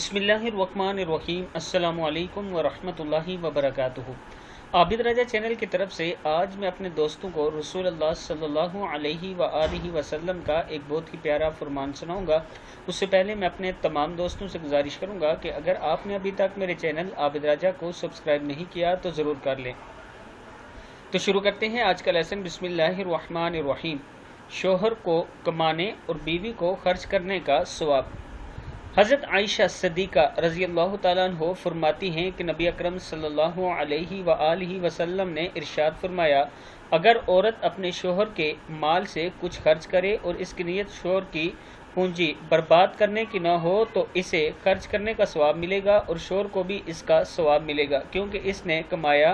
बिस्मिल्लाहिर्रहमानिर्रहीम। अस्सलामु अलैकुम वरहमतुल्लाहि वबरकातुहू। आबिद रजा चैनल की तरफ से आज मैं अपने दोस्तों को रसूलुल्लाह सल्लल्लाहु अलैहि वआलिहि वसल्लम का एक बहुत ही प्यारा फरमान सुनाऊंगा। उससे पहले मैं अपने तमाम दोस्तों से गुजारिश करूंगा कि अगर आपने अभी तक मेरे चैनल आबिद रजा को सब्सक्राइब नहीं किया तो ज़रूर कर लें। तो शुरू करते हैं आज का लेसन। बिस्मिल्लाहिर्रहमानिर्रहीम। शोहर को कमाने और बीवी को खर्च करने का सवाब। हज़रत आयशा सिद्दीक़ा रज़ी अल्लाह तआला अन्हा फरमाती हैं कि नबी अकरम सल्लल्लाहु अलैहि वआलिहि वसल्लम ने इरशाद फरमाया, अगर औरत अपने शोहर के माल से कुछ खर्च करे और इसकी नीयत शोहर की पूंजी बर्बाद करने की न हो तो इसे खर्च करने का सवाब मिलेगा और शोहर को भी इसका सवाब मिलेगा, क्योंकि इसने कमाया।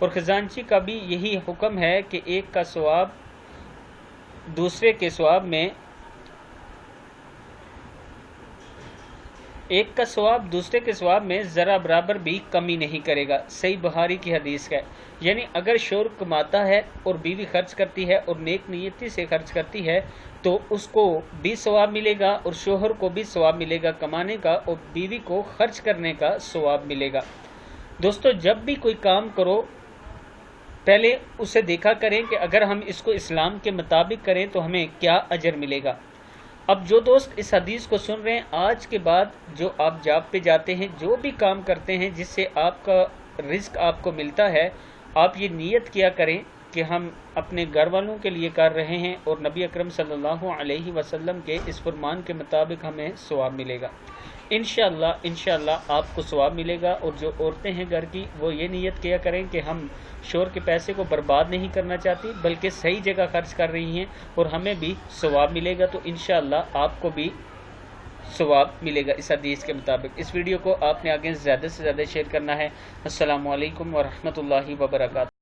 और खजानची का भी यही हुक्म है कि एक का सवाब दूसरे के सवाब में ज़रा बराबर भी कमी नहीं करेगा। सही बुखारी की हदीस है। यानी अगर शोहर कमाता है और बीवी खर्च करती है और नेक नीयती से खर्च करती है तो उसको भी सवाब मिलेगा और शोहर को भी सवाब मिलेगा कमाने का और बीवी को खर्च करने का सवाब मिलेगा। दोस्तों, जब भी कोई काम करो पहले उसे देखा करें कि अगर हम इसको इस्लाम के मुताबिक करें तो हमें क्या अजर मिलेगा। अब जो दोस्त इस हदीस को सुन रहे हैं, आज के बाद जो आप जॉब पे जाते हैं, जो भी काम करते हैं जिससे आपका रिस्क आपको मिलता है, आप ये नीयत किया करें कि हम अपने घर वालों के लिए कर रहे हैं और नबी अकरम सल्लल्लाहु अलैहि वसल्लम के इस फरमान के मुताबिक हमें सवाब मिलेगा। इंशाअल्लाह आपको सवाब मिलेगा। और जो औरतें हैं घर की, वो ये नीयत किया करें कि हम शोहर के पैसे को बर्बाद नहीं करना चाहती बल्कि सही जगह खर्च कर रही हैं और हमें भी सवाब मिलेगा। तो इंशाअल्लाह आपको भी सवाब मिलेगा इस हदीस के मुताबिक। इस वीडियो को आपने आगे ज़्यादा से ज़्यादा शेयर करना है। अस्सलामु अलैकुम वरहमतुल्लाहि वबरकातुहू।